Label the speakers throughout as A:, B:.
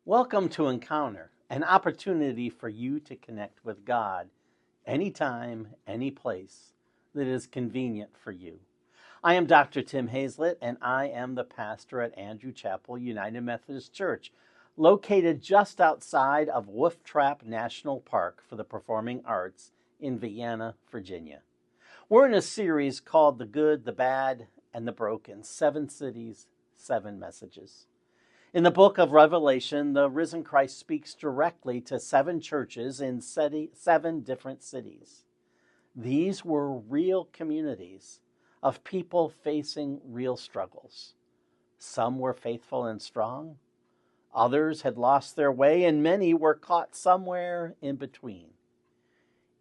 A: Welcome to Encounter, an opportunity for you to connect with God anytime, any place that is convenient for you. I am Dr. Tim Hazlett, and I am the pastor at Chapel United Methodist Church, located just outside of Wolf Trap National Park for the Performing Arts in Vienna, Virginia. We're in a series called The Good, the Bad, and the Broken, 7 Cities, 7 Messages. In the book of Revelation, the risen Christ speaks directly to 7 churches in 7 different cities. These were real communities of people facing real struggles. Some were faithful and strong, others had lost their way, and many were caught somewhere in between.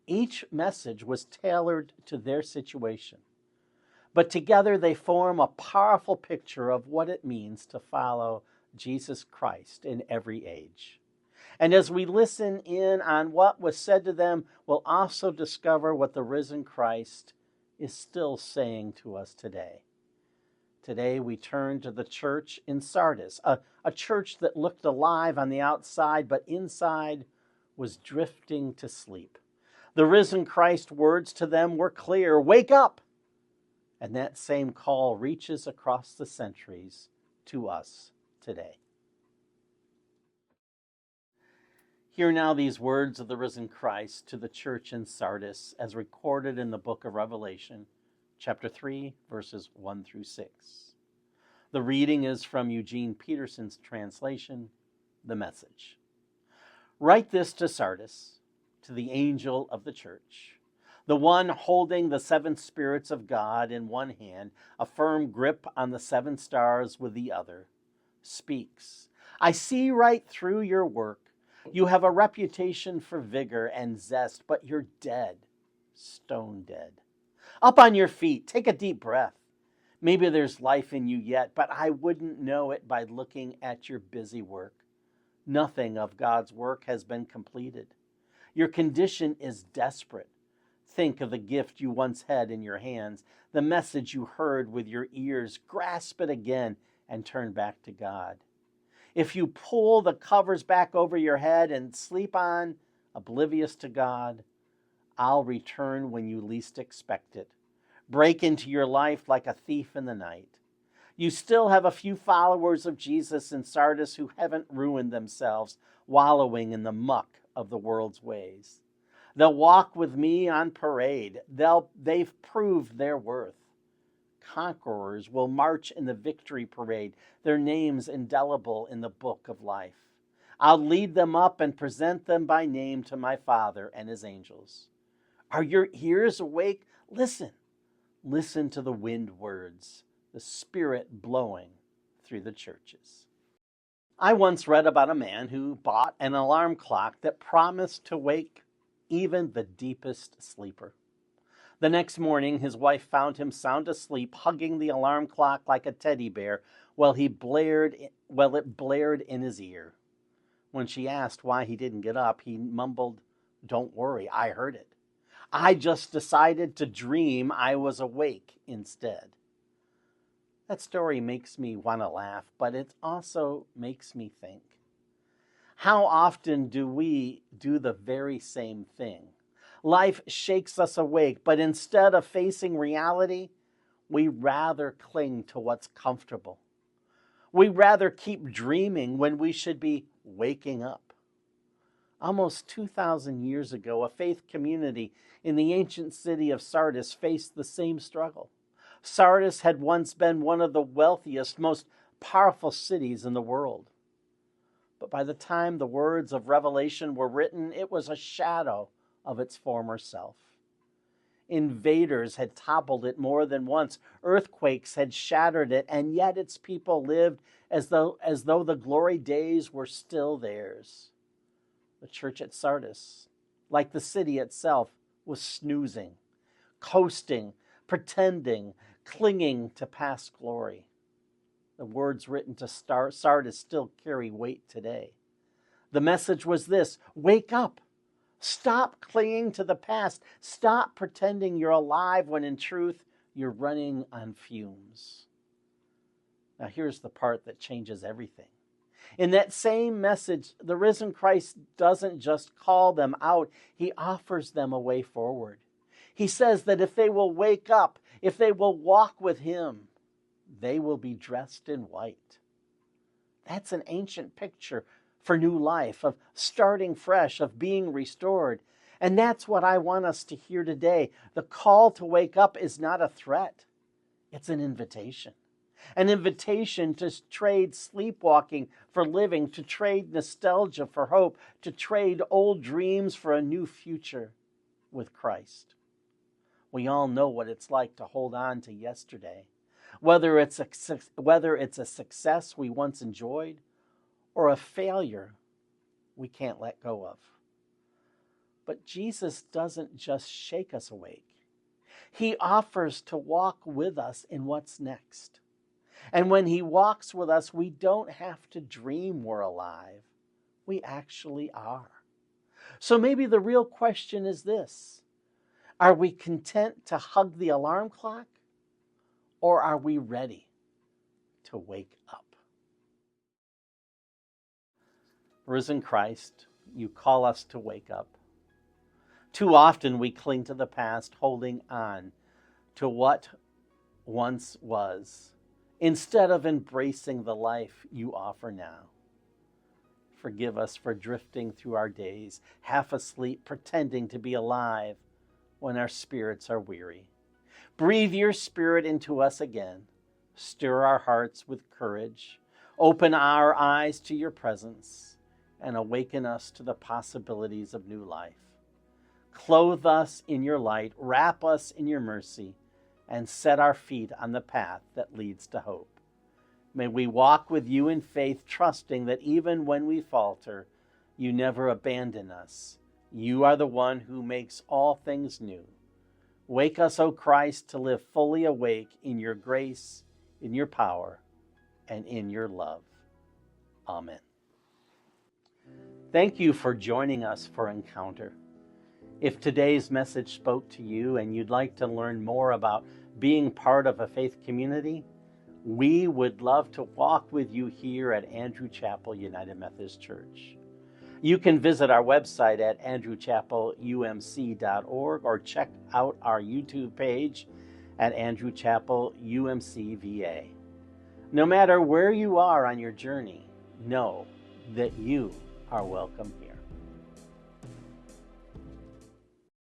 A: Each message was tailored to their situation, but together they form a powerful picture of what it means to follow Jesus Christ in every age. And as we listen in on what was said to them, we'll also discover what the risen Christ is still saying to us today. Today we turn to the church in Sardis, a church that looked alive on the outside, but inside was drifting to sleep. The risen Christ's words to them were clear: wake up! And that same call reaches across the centuries to us today. Hear now these words of the risen Christ to the church in Sardis as recorded in the book of Revelation, chapter 3, verses 1 through 6. The reading is from Eugene Peterson's translation, The Message. Write this to Sardis, to the angel of the church, the one holding the 7 spirits of God in one hand, a firm grip on the 7 stars with the other, speaks. I see right through your work. You have a reputation for vigor and zest, but you're dead, stone dead. Up on your feet, take a deep breath. Maybe there's life in you yet, but I wouldn't know it by looking at your busy work. Nothing of God's work has been completed. Your condition is desperate. Think of the gift you once had in your hands, the message you heard with your ears. Grasp it again and turn back to God. If you pull the covers back over your head and sleep on, oblivious to God, I'll return when you least expect it. Break into your life like a thief in the night. You still have a few followers of Jesus in Sardis who haven't ruined themselves, wallowing in the muck of the world's ways. They'll walk with me on parade. They've proved their worth. Conquerors will march in the victory parade, their names indelible in the book of life. I'll lead them up and present them by name to my Father and his angels. Are your ears awake? Listen. Listen to the wind words, the Spirit blowing through the churches. I once read about a man who bought an alarm clock that promised to wake even the deepest sleeper. The next morning, his wife found him sound asleep, hugging the alarm clock like a teddy bear while it blared in his ear. When she asked why he didn't get up, he mumbled, "Don't worry, I heard it. I just decided to dream I was awake instead." That story makes me want to laugh, but it also makes me think. How often do we do the very same thing? Life shakes us awake, but instead of facing reality, we rather cling to what's comfortable. We rather keep dreaming when we should be waking up. Almost 2,000 years ago, a faith community in the ancient city of Sardis faced the same struggle. Sardis had once been one of the wealthiest, most powerful cities in the world. But by the time the words of Revelation were written, it was a shadow of its former self. Invaders had toppled it more than once. Earthquakes had shattered it, and yet its people lived as though the glory days were still theirs. The church at Sardis, like the city itself, was snoozing, coasting, pretending, clinging to past glory. The words written to Sardis still carry weight today. The message was this: wake up. Stop clinging to the past. Stop pretending you're alive when in truth you're running on fumes. Now here's the part that changes everything. In that same message, the risen Christ doesn't just call them out, he offers them a way forward. He says that if they will wake up, if they will walk with him, they will be dressed in white. That's an ancient picture for new life, of starting fresh, of being restored. And that's what I want us to hear today. The call to wake up is not a threat. It's an invitation. An invitation to trade sleepwalking for living, to trade nostalgia for hope, to trade old dreams for a new future with Christ. We all know what it's like to hold on to yesterday, whether it's a success we once enjoyed or a failure we can't let go of. But Jesus doesn't just shake us awake. He offers to walk with us in what's next. And when he walks with us, we don't have to dream we're alive. We actually are. So maybe the real question is this: are we content to hug the alarm clock, or are we ready to wake up? Risen Christ, you call us to wake up. Too often we cling to the past, holding on to what once was, instead of embracing the life you offer now. Forgive us for drifting through our days, half asleep, pretending to be alive when our spirits are weary. Breathe your Spirit into us again. Stir our hearts with courage. Open our eyes to your presence and awaken us to the possibilities of new life. Clothe us in your light, wrap us in your mercy, and set our feet on the path that leads to hope. May we walk with you in faith, trusting that even when we falter, you never abandon us. You are the one who makes all things new. Wake us, O Christ, to live fully awake in your grace, in your power, and in your love. Amen. Thank you for joining us for Encounter. If today's message spoke to you and you'd like to learn more about being part of a faith community, we would love to walk with you here at Andrew Chapel United Methodist Church. You can visit our website at andrewchapelumcva.org or check out our YouTube page at andrewchapelumcva. No matter where you are on your journey, know that you are welcome here.